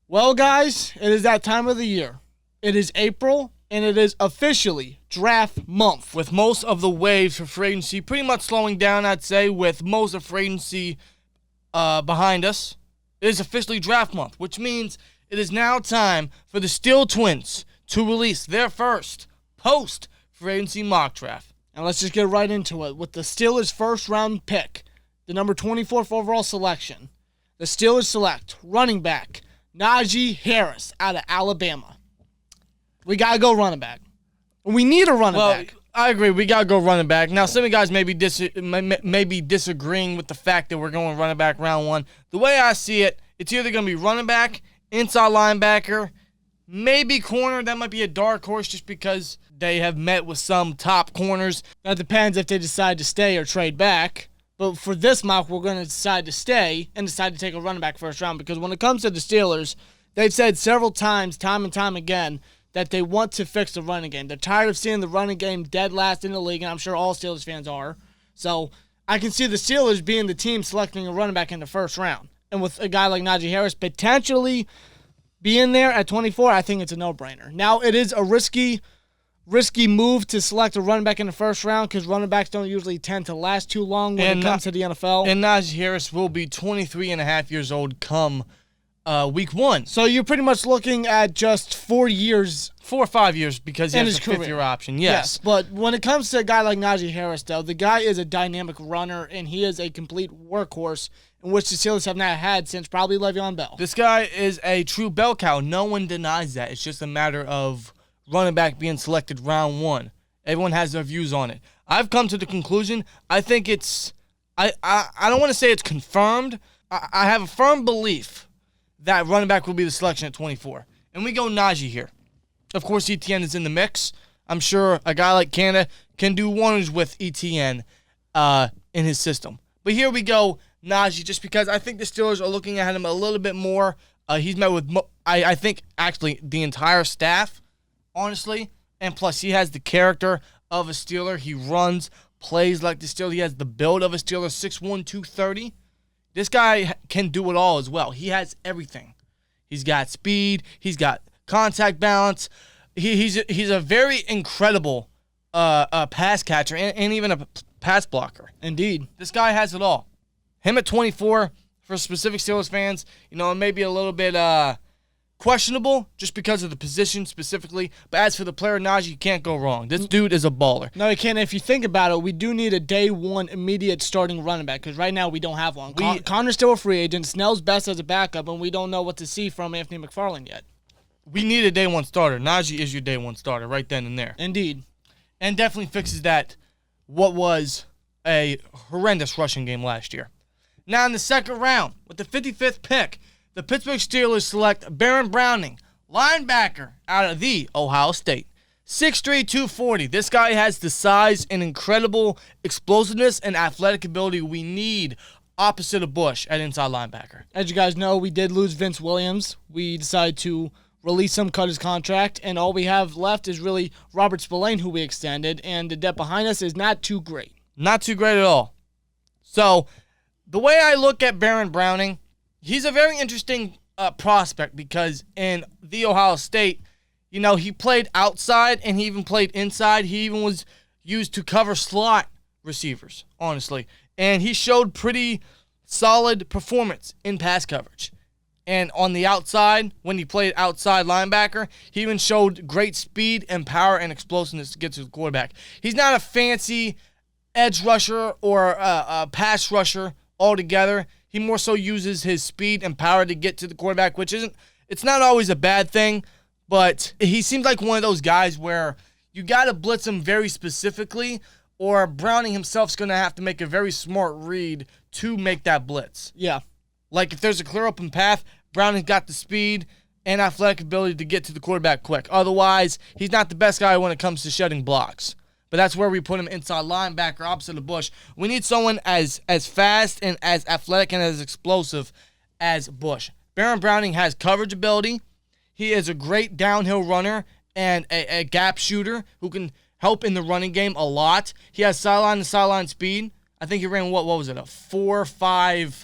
Well, guys, it is that time of the year. It is April, and it is officially draft month. With most of the waves for free agency pretty much slowing down, I'd say, with most of free agency behind us, it is officially draft month, which means it is now time for the SteelTwins to release their first post-free agency mock draft. And let's just get right into it. With the Steelers' first-round pick, the number 24th overall selection, the Steelers select running back Najee Harris out of Alabama. We got to go running back. We need a running back. I agree. We got to go running back. Now, some of you guys may be disagreeing with the fact that we're going running back round one. The way I see it, it's either going to be running back, inside linebacker, maybe corner. That might be a dark horse just because they have met with some top corners. That depends if they decide to stay or trade back. But for this mock, we're going to decide to stay and decide to take a running back first round, because when it comes to the Steelers, they've said several times, time and time again, that they want to fix the running game. They're tired of seeing the running game dead last in the league, and I'm sure all Steelers fans are. So I can see the Steelers being the team selecting a running back in the first round. And with a guy like Najee Harris potentially being there at 24, I think it's a no-brainer. Now, it is a risky move to select a running back in the first round, because running backs don't usually tend to last too long when it comes to the NFL. And Najee Harris will be 23 and a half years old come week one. So you're pretty much looking at just 4 years. 4 or 5 years, because he has a fifth-year option. Yes. But when it comes to a guy like Najee Harris, though, the guy is a dynamic runner, and he is a complete workhorse, in which the Steelers have not had since probably Le'Veon Bell. This guy is a true bell cow. No one denies that. It's just a matter of running back being selected round one. Everyone has their views on it. I've come to the conclusion, I think it's, I don't want to say it's confirmed. I have a firm belief that running back will be the selection at 24. And we go Najee here. Of course, ETN is in the mix. I'm sure a guy like Canada can do wonders with ETN in his system. But here we go, Najee, just because I think the Steelers are looking at him a little bit more. He's met with, I think, actually, the entire staff, honestly. And plus, he has the character of a Steeler. He runs, plays like the Steeler. He has the build of a Steeler, 6'1", 230. This guy can do it all as well. He has everything. He's got speed. He's got contact balance. He's a very incredible pass catcher and even a pass blocker. Indeed. This guy has it all. Him at 24, for specific Steelers fans, it may be a little bit questionable just because of the position specifically. But as for the player, Najee, you can't go wrong. This dude is a baller. No, you can't. If you think about it, we do need a day one immediate starting running back, because right now we don't have one. Connor's still a free agent. Snell's best as a backup, and we don't know what to see from Anthony McFarland yet. We need a day one starter. Najee is your day one starter right then and there. Indeed. And definitely fixes what was a horrendous rushing game last year. Now in the second round, with the 55th pick, the Pittsburgh Steelers select Baron Browning, linebacker out of the Ohio State. 6'3", 240. This guy has the size and incredible explosiveness and athletic ability we need opposite of Bush at inside linebacker. As you guys know, we did lose Vince Williams. We decided to release him, cut his contract, and all we have left is really Robert Spillane, who we extended, and the depth behind us is not too great. Not too great at all. So, the way I look at Baron Browning, he's a very interesting prospect, because in the Ohio State, he played outside and he even played inside. He even was used to cover slot receivers, honestly. And he showed pretty solid performance in pass coverage. And on the outside, when he played outside linebacker, he even showed great speed and power and explosiveness to get to the quarterback. He's not a fancy edge rusher or a pass rusher altogether. He more so uses his speed and power to get to the quarterback, it's not always a bad thing, but he seems like one of those guys where you got to blitz him very specifically, or Browning himself's going to have to make a very smart read to make that blitz. Yeah. Like, if there's a clear open path, Browning's got the speed and athletic ability to get to the quarterback quick. Otherwise, he's not the best guy when it comes to shedding blocks. But that's where we put him inside linebacker opposite of Bush. We need someone as fast and as athletic and as explosive as Bush. Baron Browning has coverage ability. He is a great downhill runner and a gap shooter who can help in the running game a lot. He has sideline-to-sideline speed. I think he ran, what was it, a 4.5, I want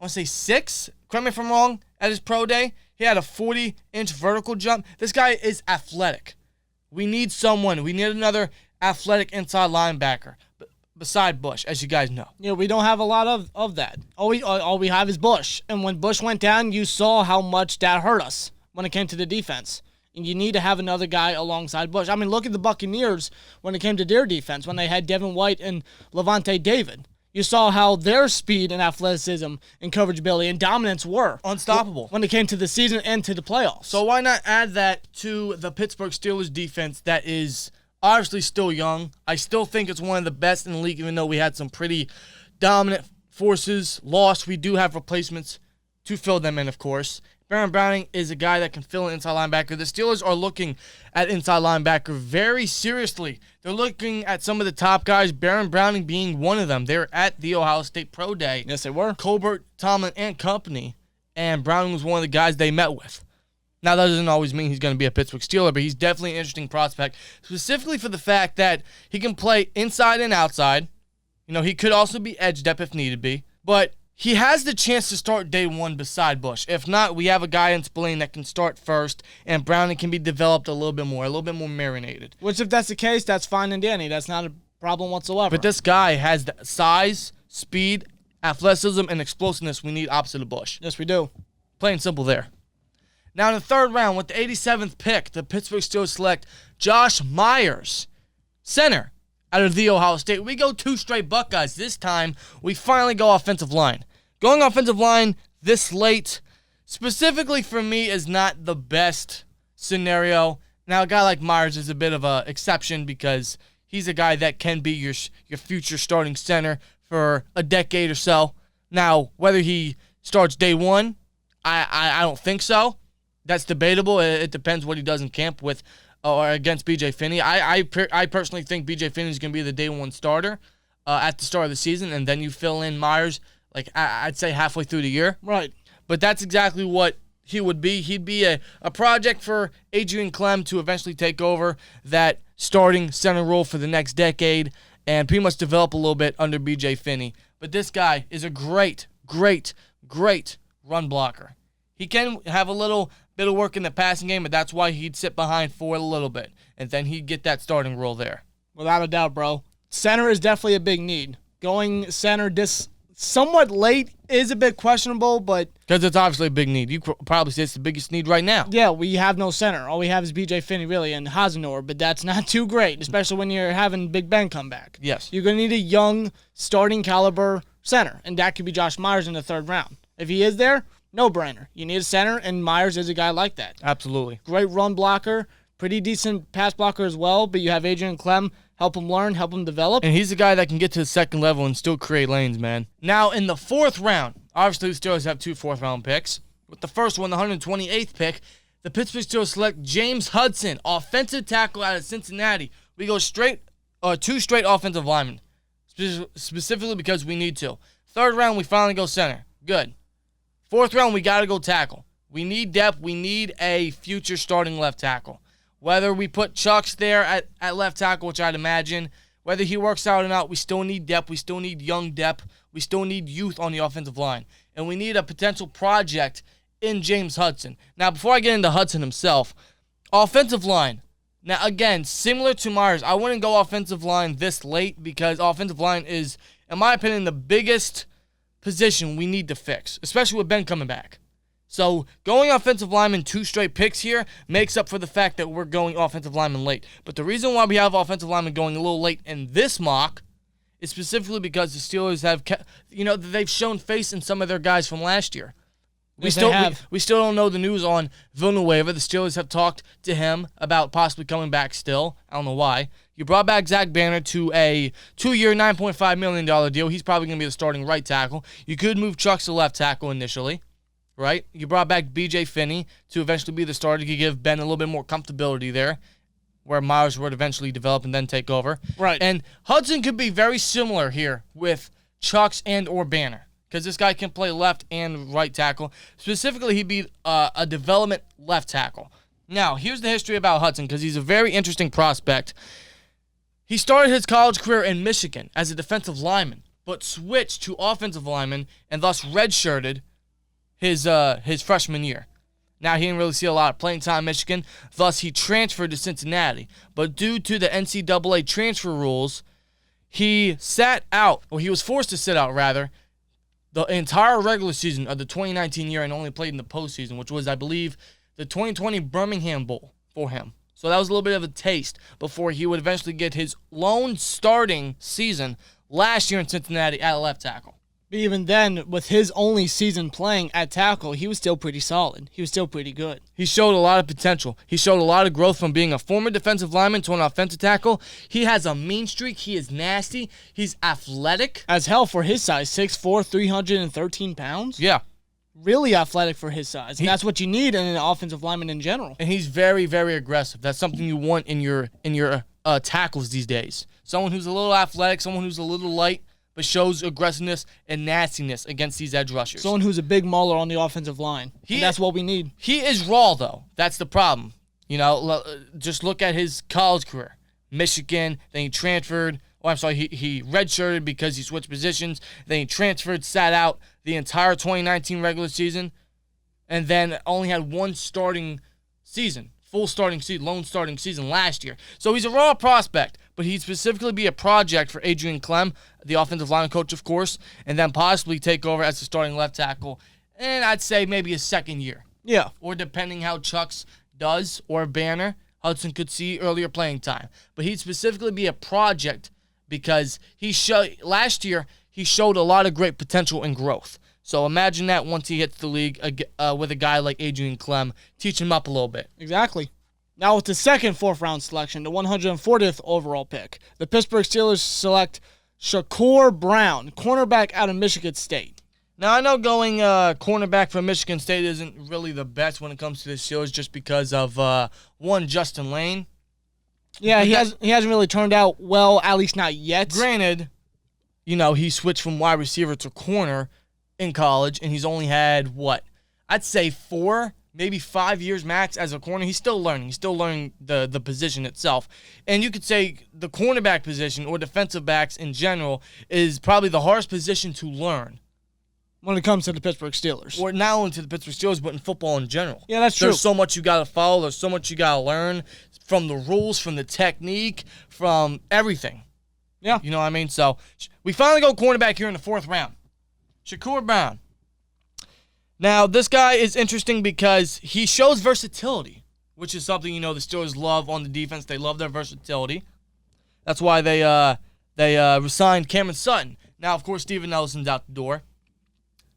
to say 6? Correct me if I'm wrong, at his pro day. He had a 40-inch vertical jump. This guy is athletic. We need another athletic inside linebacker beside Bush, as you guys know. Yeah, we don't have a lot of that. All we have is Bush. And when Bush went down, you saw how much that hurt us when it came to the defense. And you need to have another guy alongside Bush. I mean, look at the Buccaneers when it came to their defense, when they had Devin White and Levante David. You saw how their speed and athleticism and coverage ability and dominance were unstoppable when it came to the season and to the playoffs. So why not add that to the Pittsburgh Steelers defense that is obviously still young? I still think it's one of the best in the league, even though we had some pretty dominant forces lost. We do have replacements to fill them in, of course. Baron Browning is a guy that can fill an inside linebacker. The Steelers are looking at inside linebacker very seriously. They're looking at some of the top guys, Baron Browning being one of them. They're at the Ohio State Pro Day. Yes, they were. Colbert, Tomlin, and company, and Browning was one of the guys they met with. Now, that doesn't always mean he's going to be a Pittsburgh Steeler, but he's definitely an interesting prospect, specifically for the fact that he can play inside and outside. You know, he could also be edge depth if needed be, but he has the chance to start day one beside Bush. If not, we have a guy in Spillane that can start first, and Browning can be developed a little bit more marinated. Which, if that's the case, that's fine and dandy. That's not a problem whatsoever. But this guy has the size, speed, athleticism, and explosiveness we need opposite of Bush. Yes, we do. Plain and simple there. Now, in the third round, with the 87th pick, the Pittsburgh Steelers select Josh Myers, center, out of the Ohio State. We go 2 straight Buckeyes. This time, we finally go offensive line. Going offensive line this late, specifically for me, is not the best scenario. Now, a guy like Myers is a bit of an exception because he's a guy that can be your future starting center for a decade or so. Now, whether he starts day one, I don't think so. That's debatable. It depends what he does in camp with or against B.J. Finney. I personally think B.J. Finney is going to be the day one starter at the start of the season, and then you fill in Myers, like I'd say halfway through the year. Right. But that's exactly what he would be. He'd be a project for Adrian Clem to eventually take over that starting center role for the next decade and pretty much develop a little bit under B.J. Finney. But this guy is a great run blocker. He can have a little bit of work in the passing game, but that's why he'd sit behind for a little bit, and then he'd get that starting role there. Without a doubt, bro. Center is definitely a big need. Going center this somewhat late is a bit questionable, but... Because it's obviously a big need. You probably say it's the biggest need right now. Yeah, we have no center. All we have is B.J. Finney, really, and Hasenor, but that's not too great, especially when you're having Big Ben come back. Yes. You're going to need a young, starting caliber center, and that could be Josh Myers in the third round. If he is there... no-brainer. You need a center, and Myers is a guy like that. Absolutely. Great run blocker, pretty decent pass blocker as well, but you have Adrian Clem, help him learn, help him develop. And he's a guy that can get to the second level and still create lanes, man. Now, in the fourth round, obviously the Steelers have 2 fourth-round picks. With the first one, the 128th pick, the Pittsburgh Steelers select James Hudson, offensive tackle out of Cincinnati. We go 2 straight offensive linemen, specifically because we need to. Third round, we finally go center. Good. Fourth round, we got to go tackle. We need depth. We need a future starting left tackle. Whether we put Chucks there at left tackle, which I'd imagine, whether he works out or not, we still need depth. We still need young depth. We still need youth on the offensive line. And we need a potential project in James Hudson. Now, before I get into Hudson himself, offensive line. Now, again, similar to Myers, I wouldn't go offensive line this late because offensive line is, in my opinion, the biggest position we need to fix, especially with Ben coming back. So going offensive lineman 2 straight picks here makes up for the fact that we're going offensive lineman late. But the reason why we have offensive lineman going a little late in this mock is specifically because the Steelers have, they've shown face in some of their guys from last year. We still don't know the news on Villanueva. The Steelers have talked to him about possibly coming back still. I don't know why. You brought back Zach Banner to a 2-year, $9.5 million deal. He's probably going to be the starting right tackle. You could move Chucks to left tackle initially, right? You brought back B.J. Finney to eventually be the starter. You give Ben a little bit more comfortability there, where Myers would eventually develop and then take over. Right. And Hudson could be very similar here with Chucks and or Banner, because this guy can play left and right tackle. Specifically, he'd be a development left tackle. Now, here's the history about Hudson, because he's a very interesting prospect. He started his college career in Michigan as a defensive lineman, but switched to offensive lineman and thus redshirted his freshman year. Now, he didn't really see a lot of playing time in Michigan, thus he transferred to Cincinnati. But due to the NCAA transfer rules, he sat out, or he was forced to sit out, rather, the entire regular season of the 2019 year and only played in the postseason, which was, I believe, the 2020 Birmingham Bowl for him. So that was a little bit of a taste before he would eventually get his lone starting season last year in Cincinnati at left tackle. But even then, with his only season playing at tackle, he was still pretty solid. He was still pretty good. He showed a lot of potential. He showed a lot of growth from being a former defensive lineman to an offensive tackle. He has a mean streak. He is nasty. He's athletic. As hell for his size, 6'4", 313 pounds. Yeah. Really athletic for his size. And that's what you need in an offensive lineman in general. And he's very, very aggressive. That's something you want in your tackles these days. Someone who's a little athletic, someone who's a little light, but shows aggressiveness and nastiness against these edge rushers. Someone who's a big mauler on the offensive line. That's what we need. He is raw, though. That's the problem. You know, just look at his college career. Michigan, then he transferred. Oh, I'm sorry, he redshirted because he switched positions. Then he transferred, sat out the entire 2019 regular season, and then only had one starting season. Full starting season, lone starting season last year. So he's a raw prospect, but he'd specifically be a project for Adrian Clem, the offensive line coach, of course, and then possibly take over as the starting left tackle. And I'd say maybe his second year. Yeah. Or depending how Chucks does or Banner, Hudson could see earlier playing time. But he'd specifically be a project because last year he showed a lot of great potential and growth. So imagine that once he hits the league with a guy like Adrian Clem, teach him up a little bit. Exactly. Now with the second fourth-round selection, the 140th overall pick, the Pittsburgh Steelers select Shakur Brown, cornerback out of Michigan State. Now, I know going cornerback from Michigan State isn't really the best when it comes to the Steelers just because of, one, Justin Lane. Yeah, he hasn't really turned out well, at least not yet. Granted, you know, he switched from wide receiver to corner in college, and he's only had, I'd say 4, maybe 5 years max as a corner. He's still learning. He's still learning the position itself. And you could say the cornerback position or defensive backs in general is probably the hardest position to learn. When it comes to the Pittsburgh Steelers. Or not only to the Pittsburgh Steelers, but in football in general. Yeah, that's true. There's so much you got to follow. There's so much you got to learn from the rules, from the technique, from everything. Yeah. You know what I mean? So we finally go cornerback here in the 4th round. Shakur Brown. Now, this guy is interesting because he shows versatility, which is something, you know, the Steelers love on the defense. They love their versatility. That's why they resigned Cameron Sutton. Now, of course, Steven Nelson's out the door.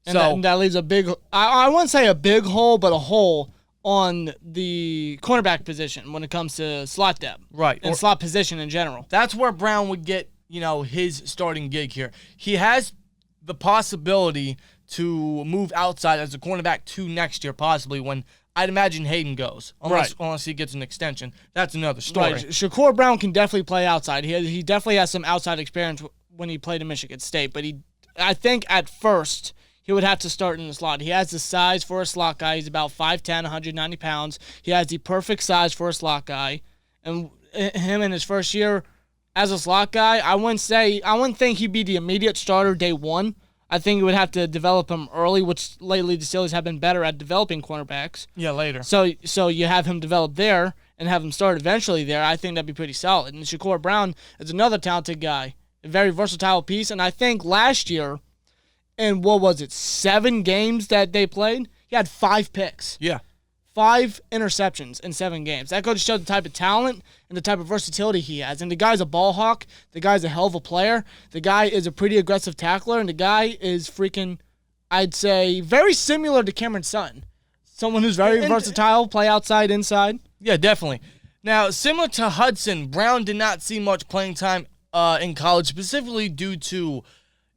And that leaves a big, I wouldn't say a big hole, but a hole on the cornerback position when it comes to slot depth. Right. And slot position in general. That's where Brown would get, you know, his starting gig here. He has the possibility to move outside as a cornerback to next year, possibly, when I'd imagine Hayden goes. Unless he gets an extension. That's another story. Right. Shakur Brown can definitely play outside. He definitely has some outside experience when he played in Michigan State, but I think at first he would have to start in the slot. He has the size for a slot guy. He's about 5'10", 190 pounds. He has the perfect size for a slot guy. And him in his first year as a slot guy, I wouldn't think he'd be the immediate starter day one. I think you would have to develop him early, which lately the Steelers have been better at developing cornerbacks. Yeah, later. So you have him develop there and have him start eventually there. I think that'd be pretty solid. And Shakur Brown is another talented guy, a very versatile piece. And I think last year, in 7 games that they played, he had 5 picks. Yeah. 5 interceptions in 7 games. That goes to show the type of talent and the type of versatility he has. And the guy's a ball hawk. The guy's a hell of a player. The guy is a pretty aggressive tackler. And the guy is freaking, I'd say, very similar to Cameron Sutton. Someone who's very versatile, play outside, inside. Yeah, definitely. Now, similar to Hudson, Brown did not see much playing time in college, specifically due to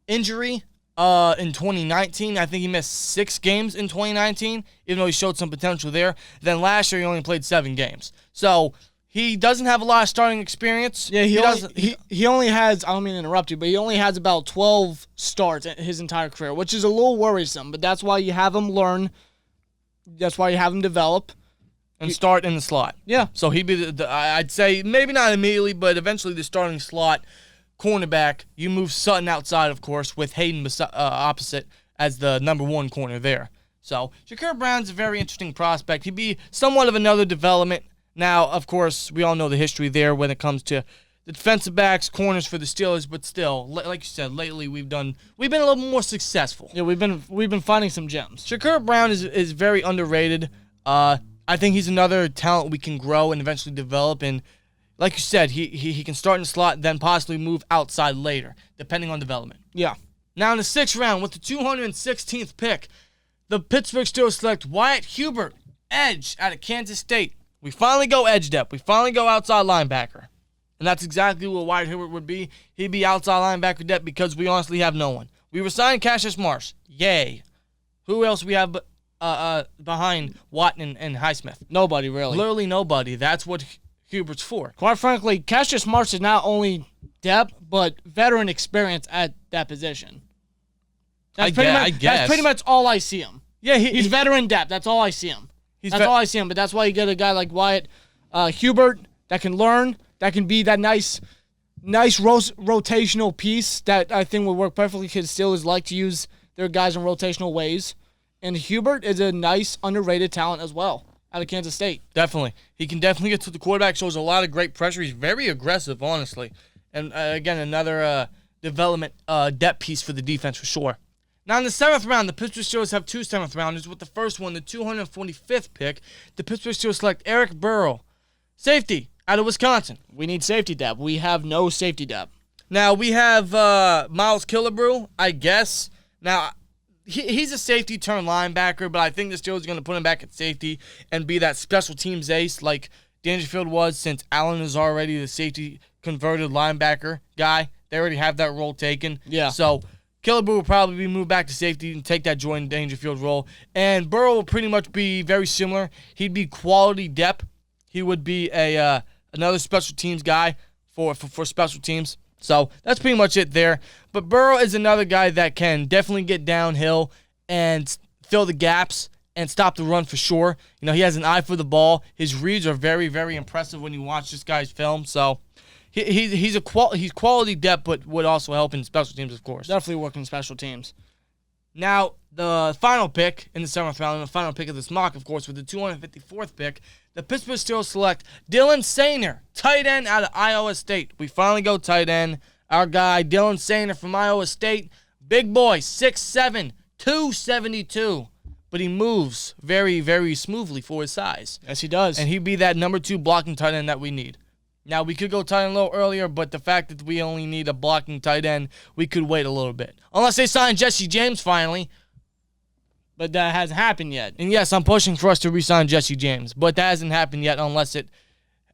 injury. In 2019, I think he missed 6 games in 2019, even though he showed some potential there. Then last year, he only played 7 games. So he doesn't have a lot of starting experience. Yeah, he only has, I don't mean to interrupt you, but he only has about 12 starts in his entire career, which is a little worrisome, but that's why you have him learn. That's why you have him develop. And start in the slot. Yeah. So he'd be, I'd say, maybe not immediately, but eventually the starting slot cornerback. You move Sutton outside, of course, with Hayden opposite as the number 1 corner there. So Shakur Brown's a very interesting prospect. He'd be somewhat of another development. Now, of course, we all know the history there when it comes to the defensive backs, corners for the Steelers, but still, like you said, lately we've been a little more successful. Yeah, we've been finding some gems. Shakur Brown is very underrated. I think he's another talent we can grow and eventually develop. And like you said, he can start in the slot, then possibly move outside later, depending on development. Yeah. Now in the 6th round, with the 216th pick, the Pittsburgh Steelers select Wyatt Hubert, edge out of Kansas State. We finally go edge depth. We finally go outside linebacker. And that's exactly what Wyatt Hubert would be. He'd be outside linebacker depth because we honestly have no one. We resigned Cassius Marsh. Yay. Who else we have behind Watton and Highsmith? Nobody, really. Literally nobody. That's what Hubert's for. Quite frankly, Cassius Marsh is not only depth, but veteran experience at that position. I guess. That's pretty much all I see him. Yeah, he's veteran depth. That's all I see him. That's all I see him. But that's why you get a guy like Wyatt Hubert that can learn, that can be that nice rotational piece that I think would work perfectly because Steelers like to use their guys in rotational ways. And Hubert is a nice, underrated talent as well out of Kansas State. Definitely. He can definitely get to the quarterback, shows a lot of great pressure. He's very aggressive, honestly. And, again, another development depth piece for the defense for sure. Now, in the 7th round, the Pittsburgh Steelers have 2 7th-rounders. With the first one, the 245th pick, the Pittsburgh Steelers select Eric Burrow, safety, out of Wisconsin. We need safety depth. We have no safety depth. Now, we have Miles Killebrew, I guess. Now, he's a safety turned linebacker, but I think the Steelers are going to put him back at safety and be that special teams ace like Dangerfield was, since Allen is already the safety converted linebacker guy. They already have that role taken. Yeah. So Killebrew will probably be moved back to safety and take that Jordan Dangerfield role. And Burrow will pretty much be very similar. He'd be quality depth. He would be another special teams guy for special teams. So that's pretty much it there. But Burrow is another guy that can definitely get downhill and fill the gaps and stop the run for sure. You know, he has an eye for the ball. His reads are very, very impressive when you watch this guy's film. So he's quality depth, but would also help in special teams, of course. Definitely working special teams. Now, the final pick in the 7th round, and the final pick of this mock, of course, with the 254th pick, the Pittsburgh Steelers select Dylan Sainer, tight end out of Iowa State. We finally go tight end. Our guy, Dylan Sainer from Iowa State, big boy, 6'7", 272. But he moves very, very smoothly for his size. Yes, he does. And he'd be that number 2 blocking tight end that we need. Now, we could go tight end a little earlier, but the fact that we only need a blocking tight end, we could wait a little bit. Unless they sign Jesse James finally. But that hasn't happened yet. And yes, I'm pushing for us to re-sign Jesse James, but that hasn't happened yet unless it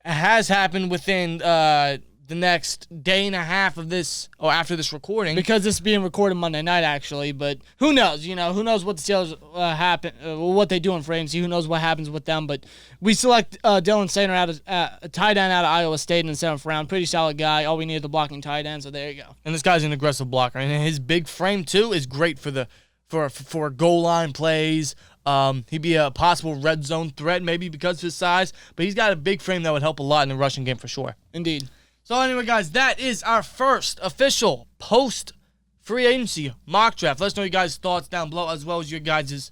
has happened within the next day and a half of this, or after this recording. Because this is being recorded Monday night, actually. But who knows? You know, who knows what the Steelers what they do in free agency. Who knows what happens with them? But we select Dylan Sainer out of a tight end out of Iowa State in the 7th round. Pretty solid guy. All we need is the blocking tight end. So there you go. And this guy's an aggressive blocker, and his big frame too is great for goal line plays. He'd be a possible red zone threat maybe because of his size, but he's got a big frame that would help a lot in the rushing game for sure. Indeed. So anyway, guys, that is our first official post-free agency mock draft. Let us know your guys' thoughts down below, as well as your guys'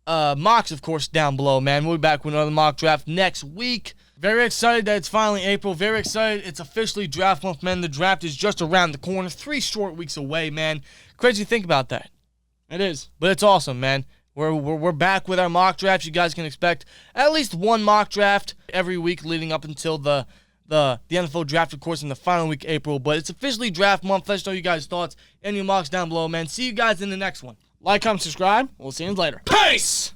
mocks, of course, down below, man. We'll be back with another mock draft next week. Very excited that it's finally April. Very excited it's officially draft month, man. The draft is just around the corner. 3 short weeks away, man. Crazy to think about that. It is. But it's awesome, man. We're back with our mock drafts. You guys can expect at least one mock draft every week leading up until the NFL draft, of course, in the final week of April. But it's officially draft month. Let us know your guys' thoughts and your mocks down below, man. See you guys in the next one. Like, comment, subscribe. We'll see you later. Peace!